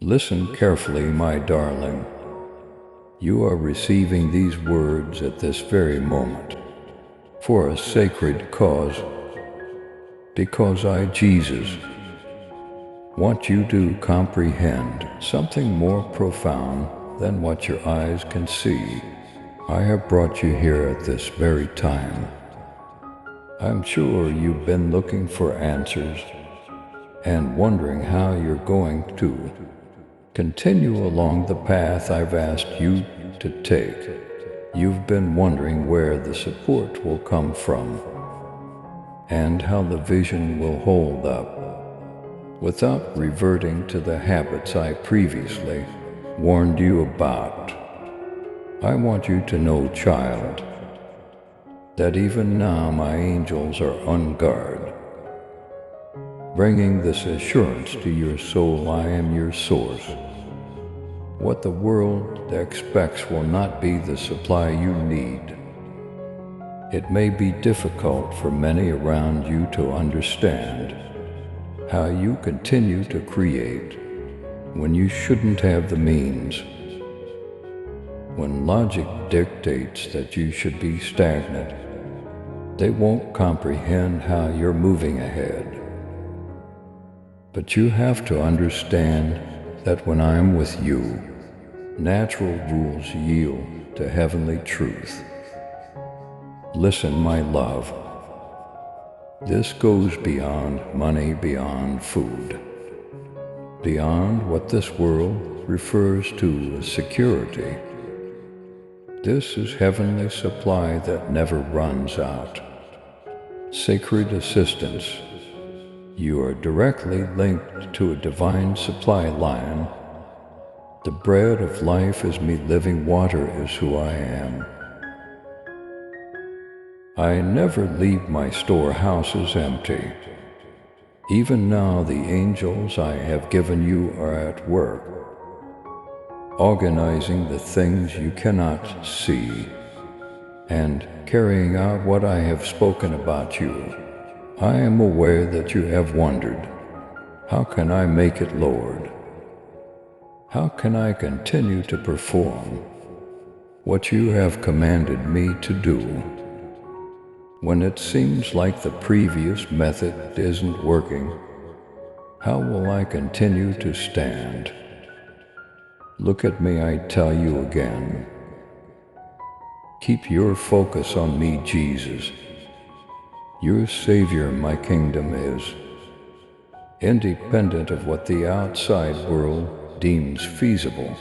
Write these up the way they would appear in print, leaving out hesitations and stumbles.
Listen carefully, my darling. You are receiving these words at this very moment for a sacred cause, because I, Jesus, want you to comprehend something more profound than what your eyes can see. I have brought you here at this very time. I'm sure you've been looking for answers and wondering how you're going to continue along the path I've asked you to take. You've been wondering where the support will come from and how the vision will hold up without reverting to the habits I previously warned you about. I want you to know, child, that even now my angels are on guard, bringing this assurance to your soul: I am your source. What the world expects will not be the supply you need. It may be difficult for many around you to understand how you continue to create when you shouldn't have the means, when logic dictates that you should be stagnant. They won't comprehend how you're moving ahead. But you have to understand that when I'm with you, natural rules yield to heavenly truth. Listen, my love. This goes beyond money, beyond food, beyond what this world refers to as security. This is heavenly supply that never runs out. Sacred assistance. You are directly linked to a divine supply line. The bread of life is me, living water is who I am. I never leave my storehouses empty. Even now the angels I have given you are at work, organizing the things you cannot see and carrying out what I have spoken about you. I am aware that you have wondered, how can I make it, Lord? How can I continue to perform what you have commanded me to do when it seems like the previous method isn't working? How will I continue to stand? Look at me, I tell you again. Keep your focus on me, Jesus. Your Savior, my kingdom is independent of what the outside world deems feasible.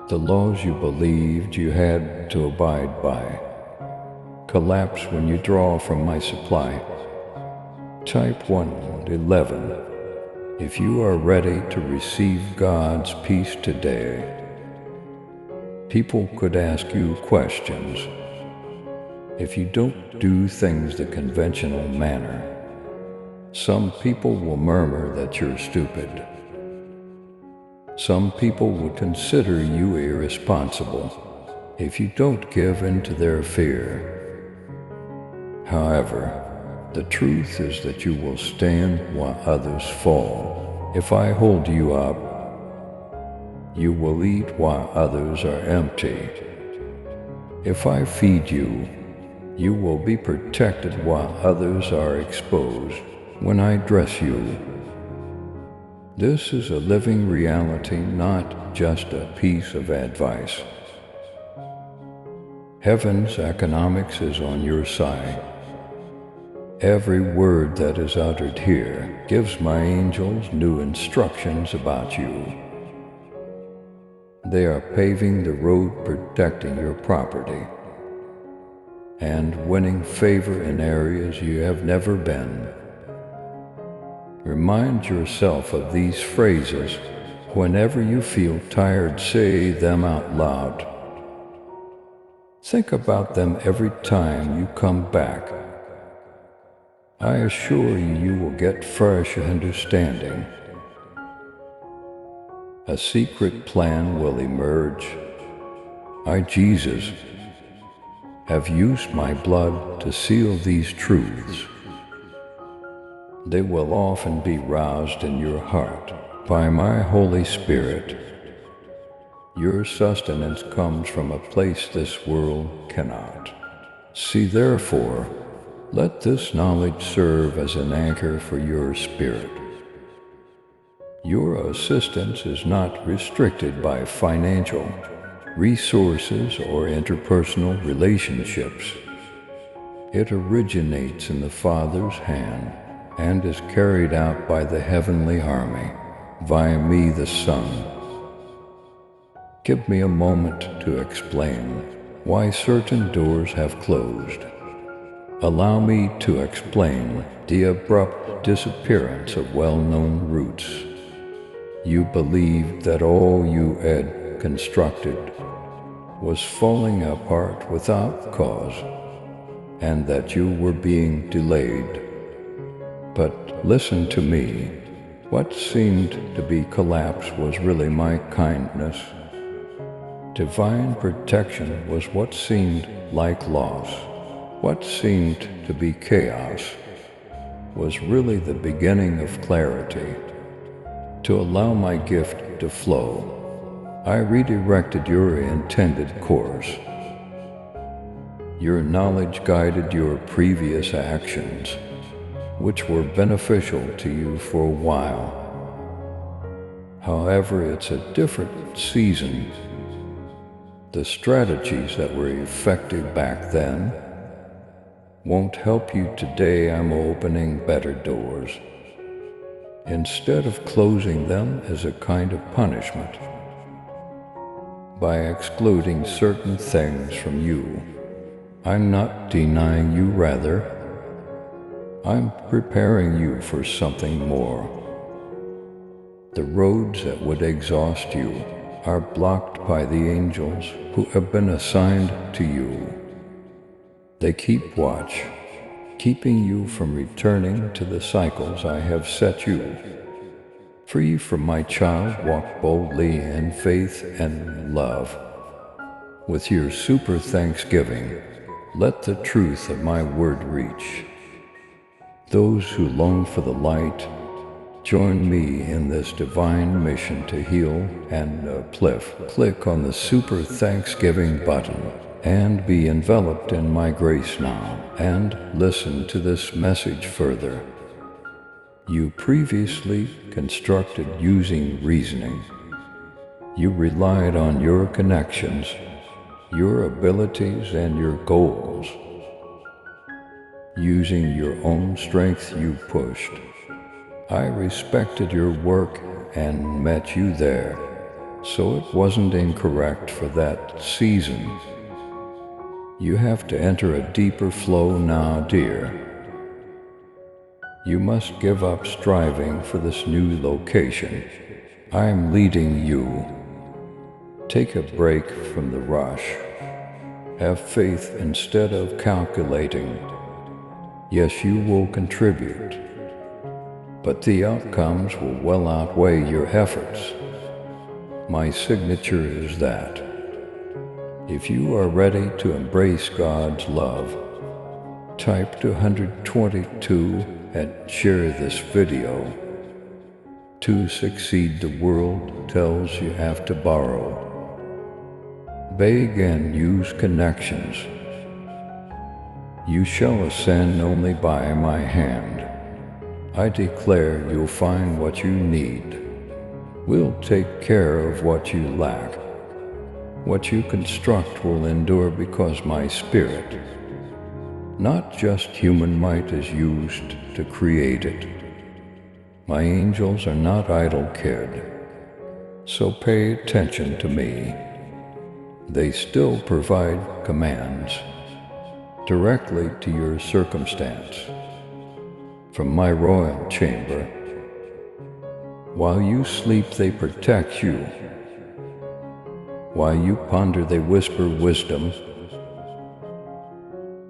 The laws you believed you had to abide by collapse when you draw from my supply. Type 111. If you are ready to receive God's peace today, people could ask you questions. If you don't do things the conventional manner, some people will murmur that you're stupid. Some people would consider you irresponsible if you don't give in to their fear. However, the truth is that you will stand while others fall. If I hold you up, you will eat while others are empty. If I feed you, you will be protected while others are exposed. When I dress you, this is a living reality, not just a piece of advice. Heaven's economics is on your side. Every word that is uttered here gives my angels new instructions about you. They are paving the road, protecting your property, and winning favor in areas you have never been. Remind yourself of these phrases whenever you feel tired. Say them out loud. Think about them every time you come back. I assure you, you will get fresh understanding. A secret plan will emerge. I, Jesus, have used my blood to seal these truths. They will often be roused in your heart by my Holy Spirit. Your sustenance comes from a place this world cannot. See, therefore, let this knowledge serve as an anchor for your spirit. Your assistance is not restricted by financial resources or interpersonal relationships. It originates in the Father's hand and is carried out by the heavenly army via me, the Son. Give me a moment to explain why certain doors have closed. Allow me to explain the abrupt disappearance of well-known roots. You believed that all you had constructed was falling apart without cause, and that you were being delayed. But listen to me. What seemed to be collapse was really my kindness. Divine protection was what seemed like loss. What seemed to be chaos was really the beginning of clarity. To allow my gift to flow, I redirected your intended course. Your knowledge guided your previous actions, which were beneficial to you for a while. However, it's a different season. The strategies that were effective back then won't help you today. I'm opening better doors, instead of closing them as a kind of punishment. By excluding certain things from you, I'm not denying you, rather, I'm preparing you for something more. The roads that would exhaust you are blocked by the angels who have been assigned to you. They keep watch, keeping you from returning to the cycles I have set you free from. My child, walk boldly in faith and love. With your super thanksgiving, let the truth of my word reach those who long for the light. Join me in this divine mission to heal and uplift. Click on the super thanksgiving button and be enveloped in my grace now, and listen to this message further. You previously constructed using reasoning. You relied on your connections, your abilities, and your goals. Using your own strength, you pushed. I respected your work and met you there, so it wasn't incorrect for that season. You have to enter a deeper flow now, dear. You must give up striving for this new location. I'm leading you. Take a break from the rush. Have faith instead of calculating. Yes, you will contribute, but the outcomes will well outweigh your efforts. My signature is that. If you are ready to embrace God's love, type 222 and share this video. To succeed, the world tells you have to borrow. Beg and use connections. You shall ascend only by my hand. I declare you'll find what you need. We'll take care of what you lack. What you construct will endure because my spirit, not just human might, is used to create it. My angels are not idle, kid. So pay attention to me. They still provide commands directly to your circumstance from my royal chamber. While you sleep, they protect you. While you ponder, they whisper wisdom.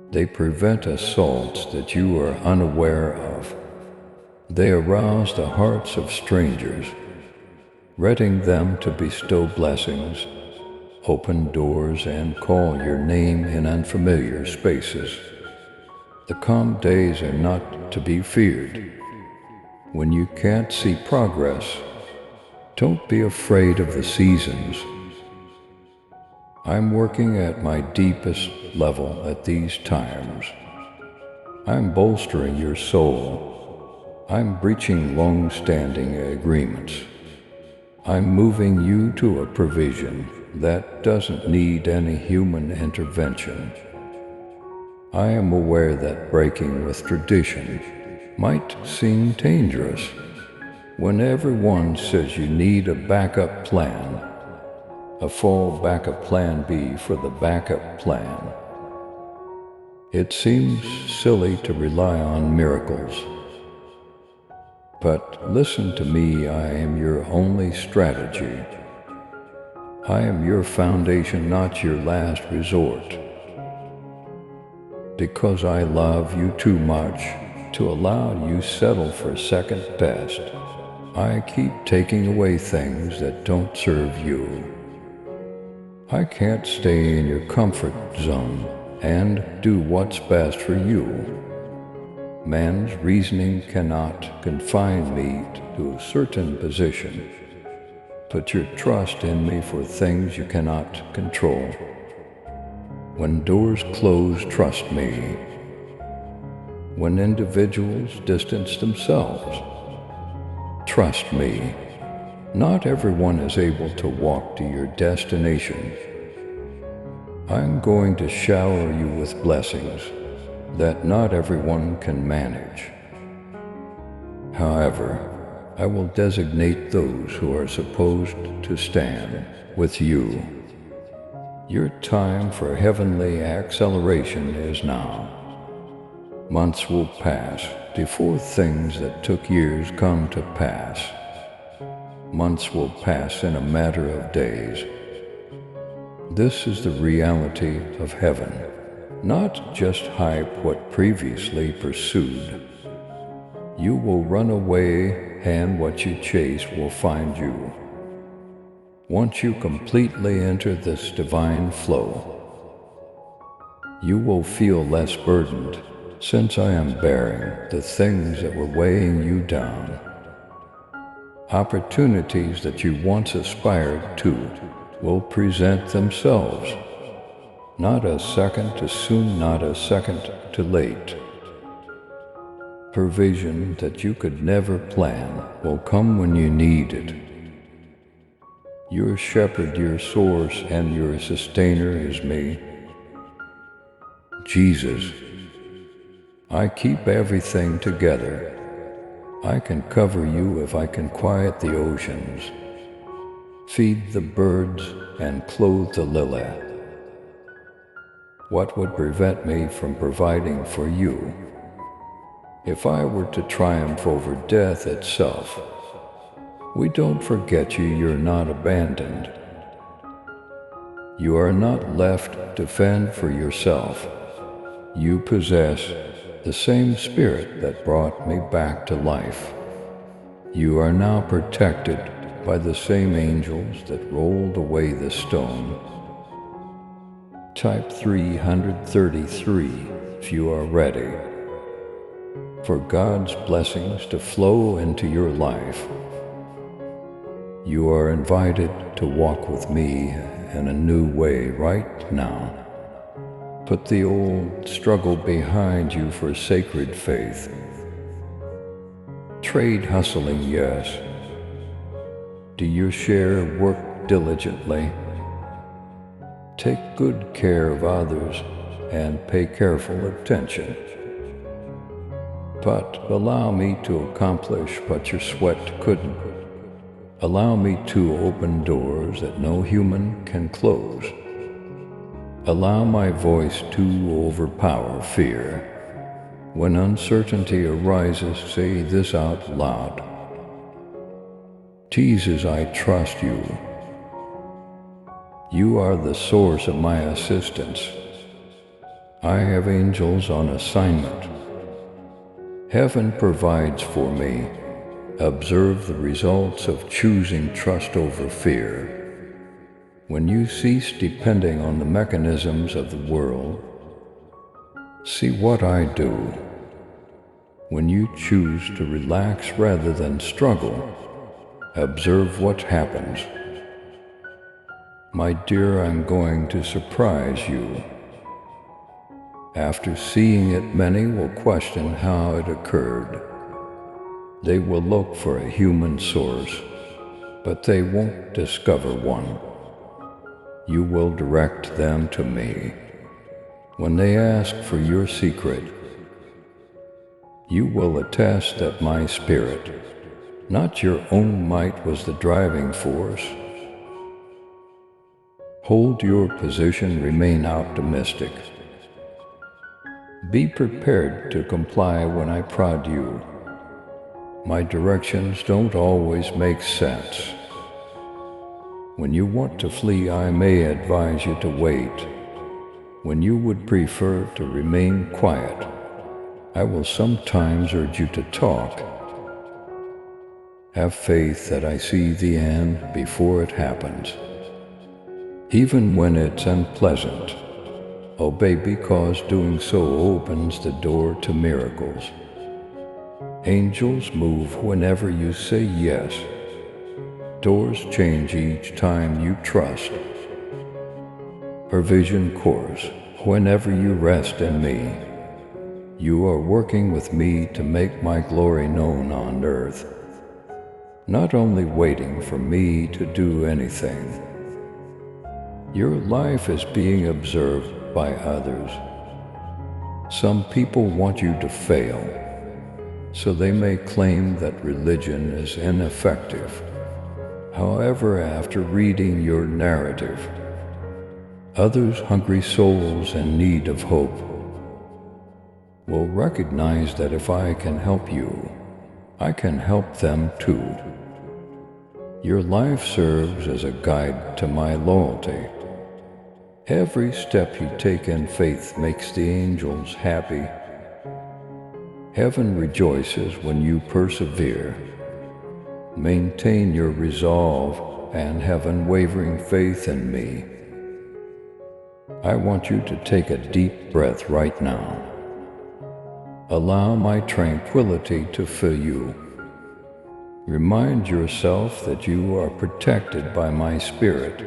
They prevent assaults that you are unaware of. They arouse the hearts of strangers, readying them to bestow blessings, open doors, and call your name in unfamiliar spaces. The calm days are not to be feared. When you can't see progress, Don't be afraid of the seasons. I'm working at my deepest level at these times. I'm bolstering your soul. I'm breaching long-standing agreements. I'm moving you to a provision that doesn't need any human intervention. I am aware that breaking with tradition might seem dangerous when everyone says you need a backup plan, a full backup plan B for the backup plan. It seems silly to rely on miracles. But listen to me, I am your only strategy. I am your foundation, not your last resort. Because I love you too much to allow you settle for second best, I keep taking away things that don't serve you. I can't stay in your comfort zone and do what's best for you. Man's reasoning cannot confine me to a certain position. Put your trust in me for things you cannot control. When doors close, trust me. When individuals distance themselves, trust me. Not everyone is able to walk to your destination. I'm going to shower you with blessings that not everyone can manage. However, I will designate those who are supposed to stand with you. Your time for heavenly acceleration is now. Months will pass before things that took years come to pass. Months will pass in a matter of days. This is the reality of heaven, not just hype what previously pursued. You will run away, and what you chase will find you. Once you completely enter this divine flow, you will feel less burdened, since I am bearing the things that were weighing you down. Opportunities that you once aspired to will present themselves. Not a second too soon, not a second too late. Provision that you could never plan will come when you need it. Your shepherd, your source, and your sustainer is me, Jesus. I keep everything together. I can cover you if I can quiet the oceans, feed the birds, and clothe the lily. What would prevent me from providing for you? If I were to triumph over death itself, we don't forget you, you're not abandoned. You are not left to fend for yourself. You possess the same spirit that brought me back to life. You are now protected by the same angels that rolled away the stone. Type 333 if you are ready for God's blessings to flow into your life. You are invited to walk with me in a new way right now. Put the old struggle behind you for sacred faith. Trade hustling, yes. Do your share, work diligently. Take good care of others and pay careful attention. But allow me to accomplish what your sweat couldn't. Allow me to open doors that no human can close. Allow my voice to overpower fear. When uncertainty arises, say this out loud. Jesus, I trust you. You are the source of my assistance. I have angels on assignment. Heaven provides for me. Observe the results of choosing trust over fear. When you cease depending on the mechanisms of the world, see what I do. When you choose to relax rather than struggle, Observe what happens. My dear, I'm going to surprise you. After seeing it, many will question how it occurred. They will look for a human source, but they won't discover one. You will direct them to me. When they ask for your secret, you will attest that my spirit, not your own might, was the driving force. Hold your position, remain optimistic. Be prepared to comply when I prod you. My directions don't always make sense. When you want to flee, I may advise you to wait. When you would prefer to remain quiet, I will sometimes urge you to talk. Have faith that I see the end before it happens. Even when it's unpleasant, obey, because doing so opens the door to miracles. Angels move whenever you say yes. Doors change each time you trust. Provision course whenever you rest in me. You are working with me to make my glory known on earth, not only waiting for me to do anything. Your life is being observed by others. Some people want you to fail, so they may claim that religion is ineffective. However, after reading your narrative, others, hungry souls in need of hope, will recognize that if I can help you, I can help them too. Your life serves as a guide to my loyalty. Every step you take in faith makes the angels happy. Heaven rejoices when you persevere. Maintain your resolve and have unwavering faith in me. I want you to take a deep breath right now. Allow my tranquility to fill you. Remind yourself that you are protected by my spirit.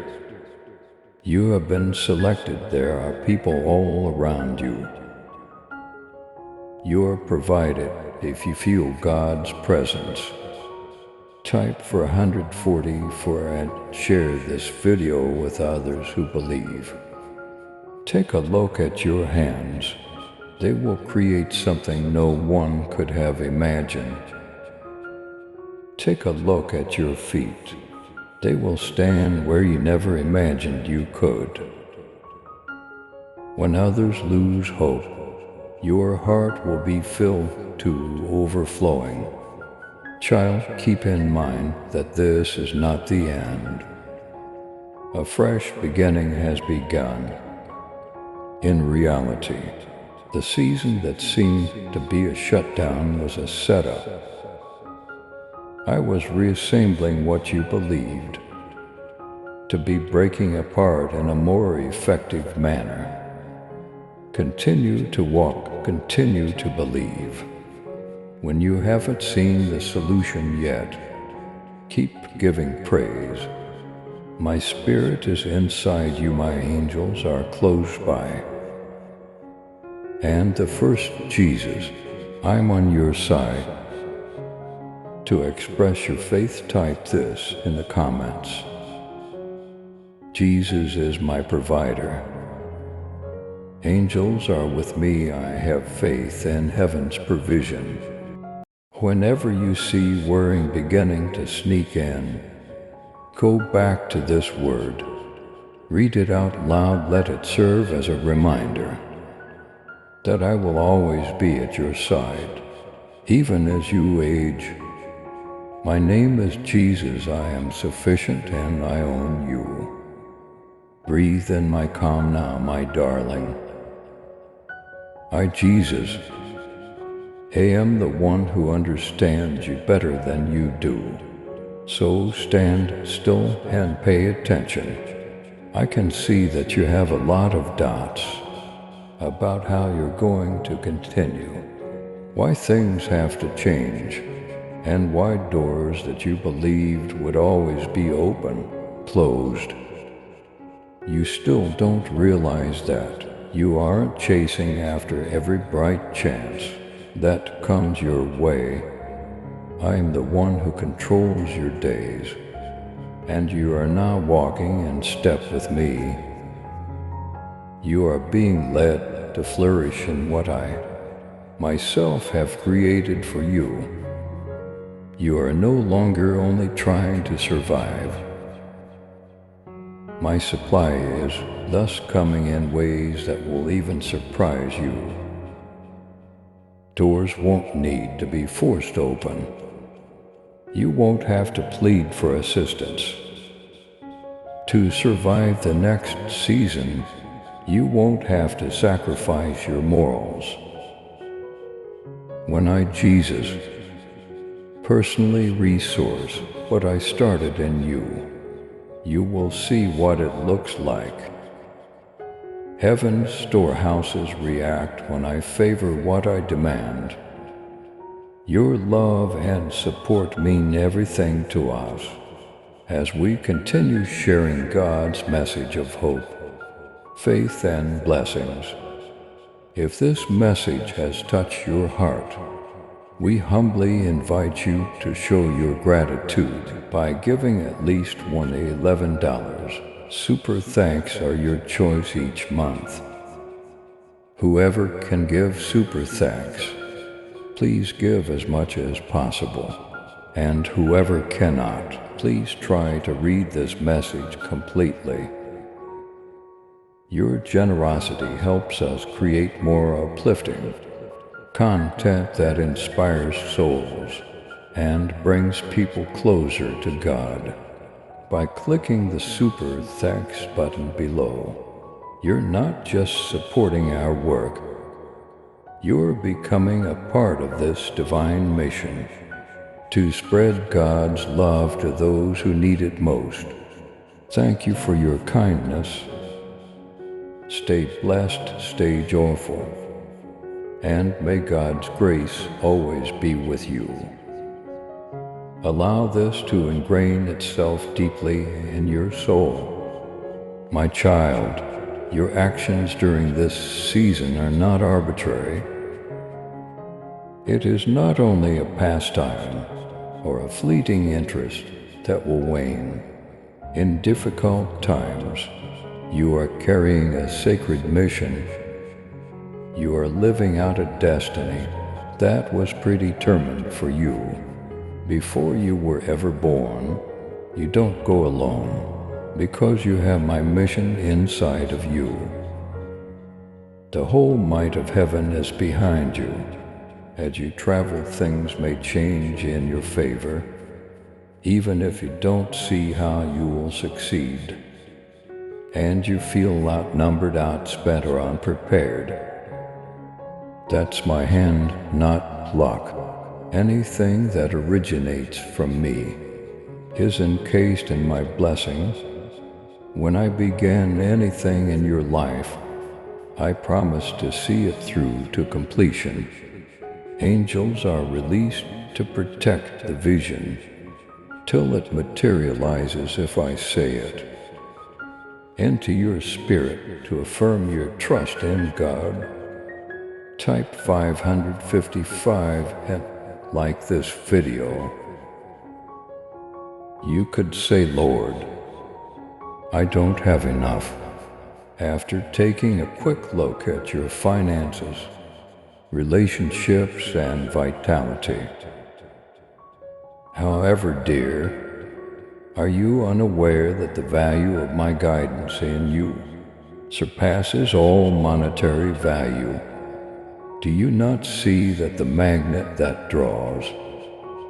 You have been selected. There are people all around you. You are provided if you feel God's presence. Type for 140 and share this video with others who believe. Take a look at your hands. They will create something no one could have imagined. Take a look at your feet. They will stand where you never imagined you could. When others lose hope, your heart will be filled to overflowing. Child, keep in mind that this is not the end. A fresh beginning has begun. In reality, the season that seemed to be a shutdown was a setup. I was reassembling what you believed to be breaking apart in a more effective manner. Continue to walk, continue to believe. When you haven't seen the solution yet, keep giving praise. My spirit is inside you, my angels are close by. And the first Jesus, I'm on your side. To express your faith, type this in the comments. Jesus is my provider. Angels are with me. I have faith in heaven's provision. Whenever you see worrying beginning to sneak in, go back to this word. Read it out loud. Let it serve as a reminder that I will always be at your side, even as you age. My name is Jesus. I am sufficient and I own you. Breathe in my calm now, my darling. I, Jesus, am the one who understands you better than you do. So stand still and pay attention. I can see that you have a lot of doubts about how you're going to continue, why things have to change. and wide doors that you believed would always be open, closed. You still don't realize that you aren't chasing after every bright chance that comes your way. I am the one who controls your days, and you are now walking in step with me. You are being led to flourish in what I, myself, have created for you. You are no longer only trying to survive. My supply is thus coming in ways that will even surprise you. Doors won't need to be forced open. You won't have to plead for assistance. To survive the next season, you won't have to sacrifice your morals. When I, Jesus, personally resource what I started in you, you will see what it looks like. Heaven's storehouses react when I favor what I demand. Your love and support mean everything to us as we continue sharing God's message of hope, faith, and blessings. If this message has touched your heart, we humbly invite you to show your gratitude by giving at least $11. Super thanks are your choice each month. Whoever can give super thanks, please give as much as possible. And whoever cannot, please try to read this message completely. Your generosity helps us create more uplifting content that inspires souls and brings people closer to God. By clicking the Super Thanks button below, you're not just supporting our work, you're becoming a part of this divine mission to spread God's love to those who need it most. Thank you for your kindness. Stay blessed, stay joyful, and may God's grace always be with you. Allow this to ingrain itself deeply in your soul. My child, your actions during this season are not arbitrary. It is not only a pastime or a fleeting interest that will wane. In difficult times, you are carrying a sacred mission. You are living out a destiny that was predetermined for you. Before you were ever born, you don't go alone, because you have my mission inside of you. The whole might of heaven is behind you. As you travel, things may change in your favor, even if you don't see how you will succeed, and you feel outnumbered, outspent, or unprepared. That's my hand, not luck. Anything that originates from me is encased in my blessings. When I begin anything in your life, I promise to see it through to completion. Angels are released to protect the vision till it materializes if I say it. Into your spirit to affirm your trust in God. Type 555 and like this video. You could say, Lord, I don't have enough. After taking a quick look at your finances, relationships, and vitality. However, dear, are you unaware that the value of my guidance in you surpasses all monetary value? Do you not see that the magnet that draws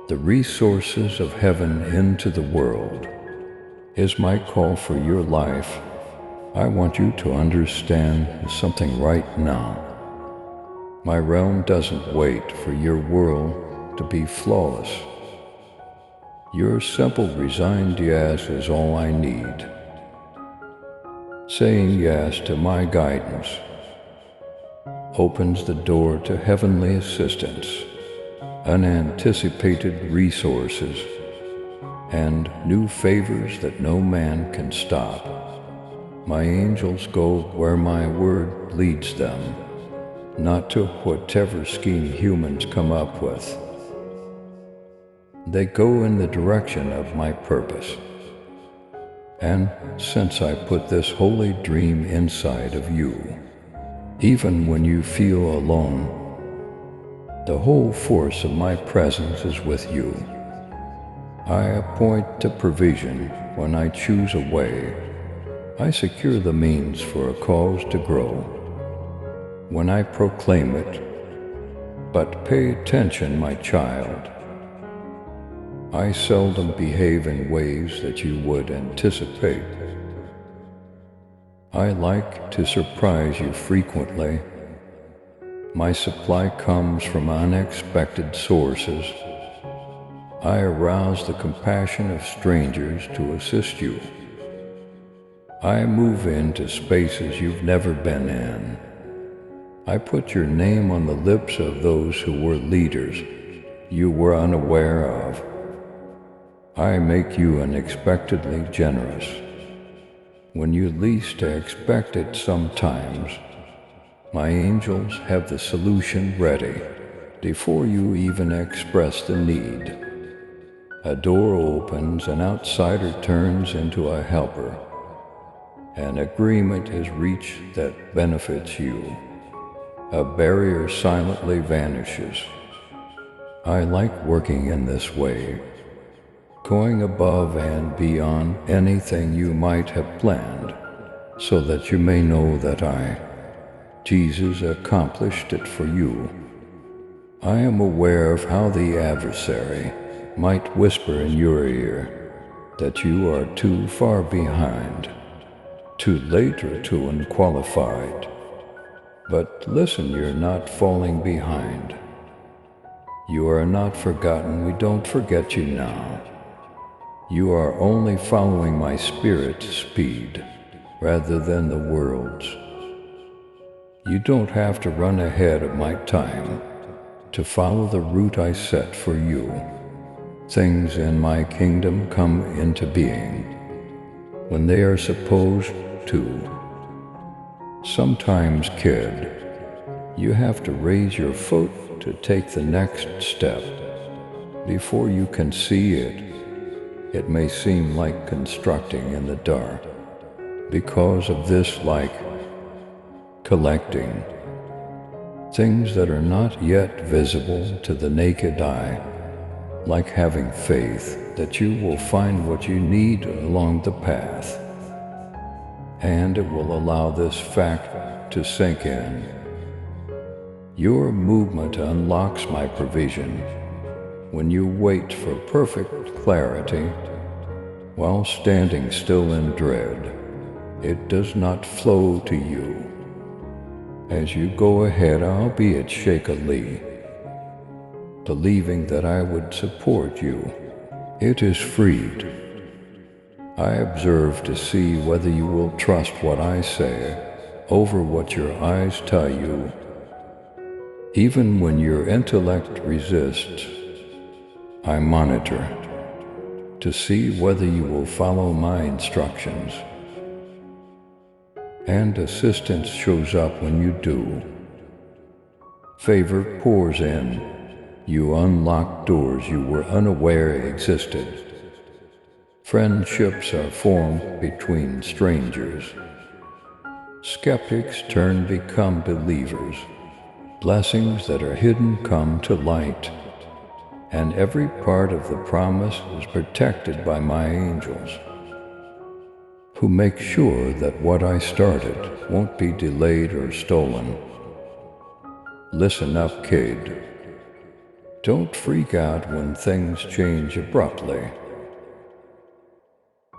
the resources of heaven into the world is my call for your life? I want you to understand something right now. My realm doesn't wait for your world to be flawless. Your simple, resigned yes is all I need. Saying yes to my guidance opens the door to heavenly assistance. unanticipated resources, and new favors that no man can stop. My angels go where my word leads them, not to whatever scheme humans come up with. They go in the direction of my purpose. And since I put this holy dream inside of you, even when you feel alone, the whole force of my presence is with you. I appoint the provision when I choose a way. I secure the means for a cause to grow when I proclaim it. But pay attention, my child. I seldom behave in ways that you would anticipate. I like to surprise you frequently. My supply comes from unexpected sources. I arouse the compassion of strangers to assist you. I move into spaces you've never been in. I put your name on the lips of those who were leaders you were unaware of. I make you unexpectedly generous. When you least expect it sometimes, my angels have the solution ready before you even express the need. A door opens, an outsider turns into a helper. An agreement is reached that benefits you. A barrier silently vanishes. I like working in this way, going above and beyond anything you might have planned, so that you may know that I, Jesus, accomplished it for you. I am aware of how the adversary might whisper in your ear that you are too far behind, too late or too unqualified. But listen, you're not falling behind. You are not forgotten. We don't forget you now. You are only following my spirit's speed rather than the world's. You don't have to run ahead of my time to follow the route I set for you. Things in my kingdom come into being when they are supposed to. Sometimes, kid, you have to raise your foot to take the next step. Before you can see it, it may seem like constructing in the dark. Because of this, like collecting things that are not yet visible to the naked eye, like having faith that you will find what you need along the path. And it will allow this fact to sink in. Your movement unlocks my provision when you wait for perfect clarity while standing still in dread. It does not flow to you. As you go ahead, albeit shakily, believing that I would support you, it is freed. I observe to see whether you will trust what I say over what your eyes tell you. Even when your intellect resists, I monitor to see whether you will follow my instructions. And assistance shows up when you do. Favor pours in. You unlock doors you were unaware existed. Friendships are formed between strangers. Skeptics become believers. Blessings that are hidden come to light. And every part of the promise is protected by my angels, who make sure that what I started won't be delayed or stolen. Listen up, kid. Don't freak out when things change abruptly.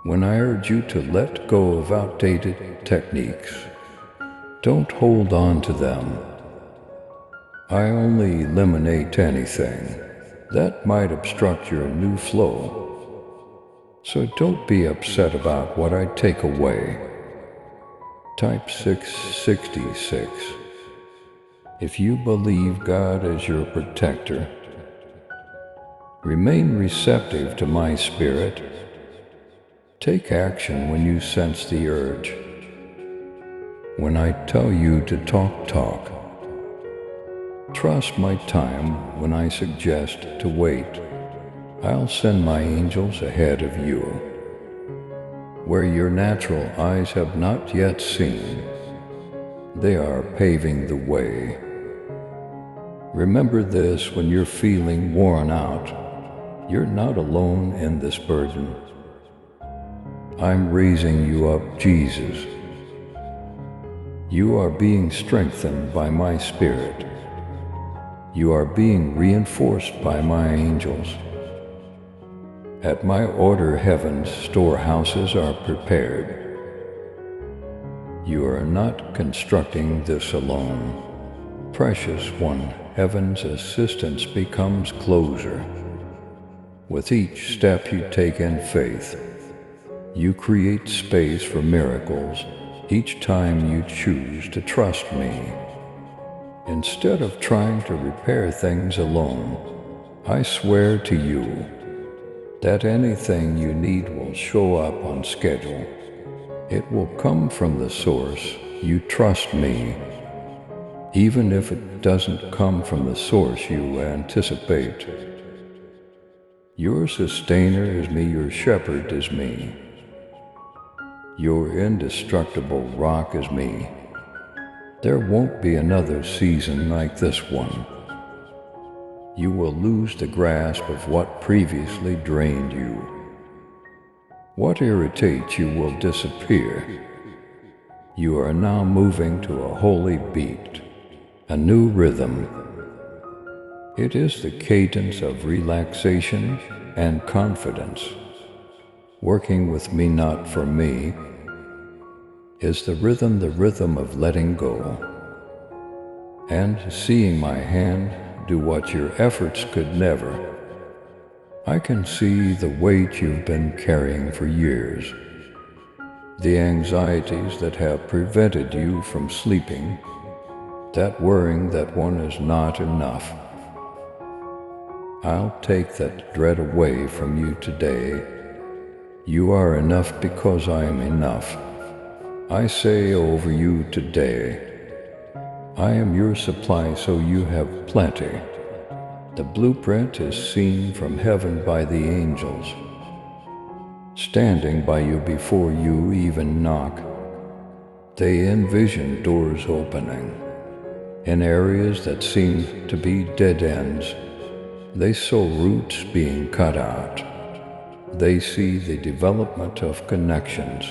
When I urge you to let go of outdated techniques, don't hold on to them. I only eliminate anything that might obstruct your new flow. So don't be upset about what I take away. Type 666. If you believe God is your protector, Remain receptive to my spirit. Take action when you sense the urge. When I tell you to talk, talk. Trust my time when I suggest to wait. I'll send my angels ahead of you. Where your natural eyes have not yet seen, they are paving the way. Remember this when you're feeling worn out. You're not alone in this burden. I'm raising you up, Jesus. You are being strengthened by my Spirit. You are being reinforced by my angels. At my order, heaven's storehouses are prepared. You are not constructing this alone. Precious one, heaven's assistance becomes closer. With each step you take in faith, you create space for miracles each time you choose to trust me. Instead of trying to repair things alone, I swear to you that anything you need will show up on schedule. It will come from the source. You trust me, even if it doesn't come from the source you anticipate. Your sustainer is me, your shepherd is me. Your indestructible rock is me. There won't be another season like this one. You will lose the grasp of what previously drained you. What irritates you will disappear. You are now moving to a holy beat, a new rhythm. It is the cadence of relaxation and confidence. Working with me, not for me, is the rhythm of letting go, and seeing my hand do what your efforts could never. I can see the weight you've been carrying for years, the anxieties that have prevented you from sleeping, that worrying that one is not enough. I'll take that dread away from you today. You are enough because I am enough. I say over you today, I am your supply, so you have plenty. The blueprint is seen from heaven by the angels, standing by you before you even knock. They envision doors opening in areas that seem to be dead ends. They saw roots being cut out. They see the development of connections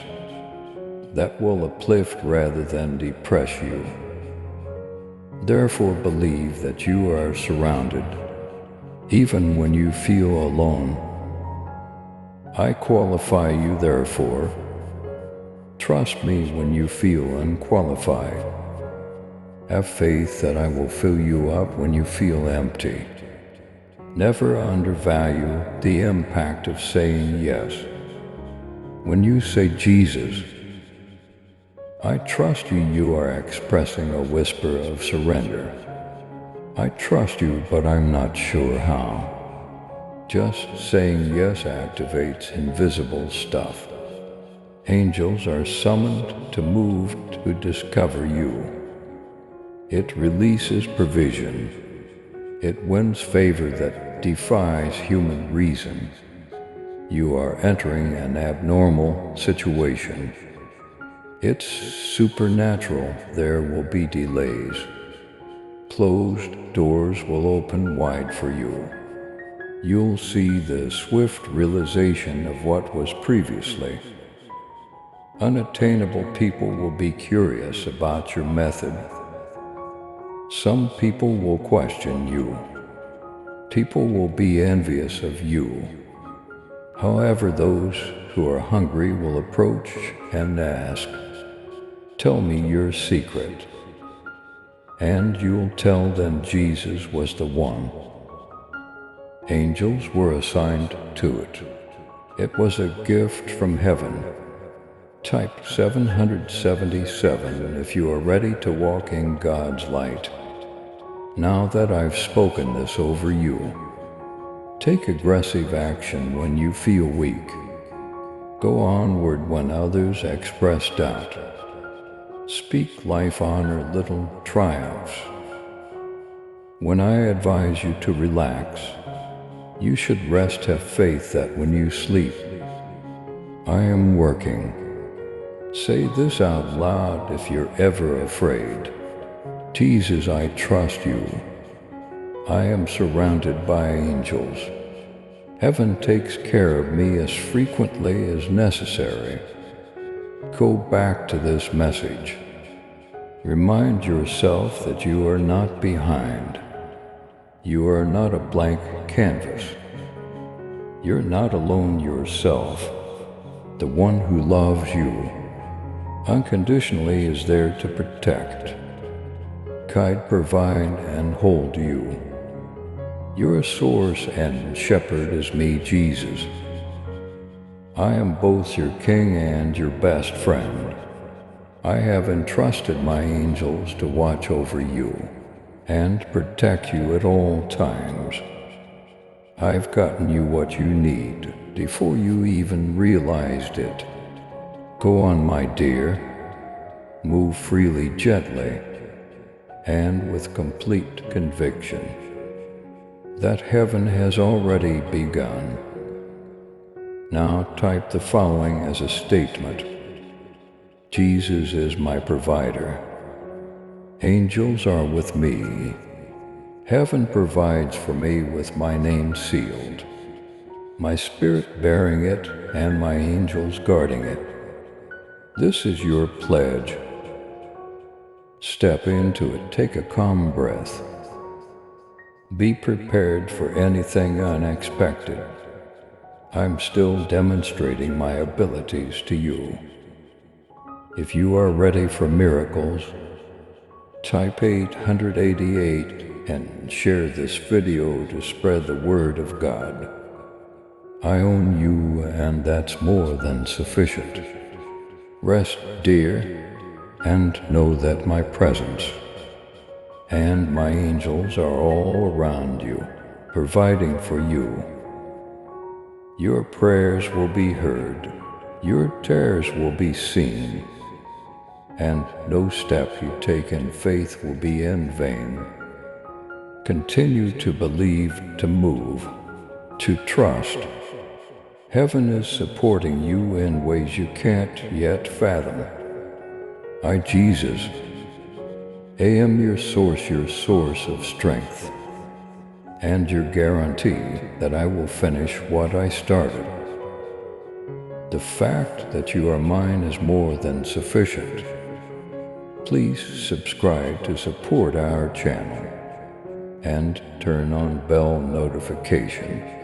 that will uplift rather than depress you. Therefore, believe that you are surrounded, even when you feel alone. I qualify you, therefore. Trust me when you feel unqualified. Have faith that I will fill you up when you feel empty. Never undervalue the impact of saying yes. When you say, Jesus, I trust you, you are expressing a whisper of surrender. I trust you, but I'm not sure how. Just saying yes activates invisible stuff. Angels are summoned to move to discover you. It releases provision. It wins favor that defies human reason. You are entering an abnormal situation. It's supernatural. There will be delays. Closed doors will open wide for you. You'll see the swift realization of what was previously. Unattainable people will be curious about your method. Some people will question you. People will be envious of you. However, those who are hungry will approach and ask, "Tell me your secret." And you'll tell them Jesus was the one. Angels were assigned to it. It was a gift from heaven. Type 777 if you are ready to walk in God's light. Now that I've spoken this over you, Take aggressive action when you feel weak. Go onward when others express doubt. Speak life, honor little triumphs. When I advise you to relax, you should rest, have faith that when you sleep, I am working. Say this out loud if you're ever afraid. Jesus, I trust you. I am surrounded by angels. Heaven takes care of me as frequently as necessary. Go back to this message. Remind yourself that you are not behind. You are not a blank canvas. You're not alone yourself. The one who loves you unconditionally is there to protect, guide, provide, and hold you. Your source and shepherd is me, Jesus. I am both your king and your best friend. I have entrusted my angels to watch over you and protect you at all times. I've gotten you what you need before you even realized it. Go on, my dear. Move freely, gently, and with complete conviction that heaven has already begun. Now type the following as a statement. Jesus is my provider. Angels are with me. Heaven provides for me with my name sealed, my spirit bearing it, and my angels guarding it. This is your pledge. Step into it. Take a calm breath. Be prepared for anything unexpected. I'm still demonstrating my abilities to you. If you are ready for miracles, type 888 and share this video to spread the word of God. I own you, and that's more than sufficient. Rest, dear, and know that my presence and my angels are all around you, providing for you. Your prayers will be heard, your tears will be seen, and no step you take in faith will be in vain. Continue to believe, to move, to trust. Heaven is supporting you in ways you can't yet fathom. I, Jesus, am your source of strength, and your guarantee that I will finish what I started. The fact that you are mine is more than sufficient. Please subscribe to support our channel and turn on bell notification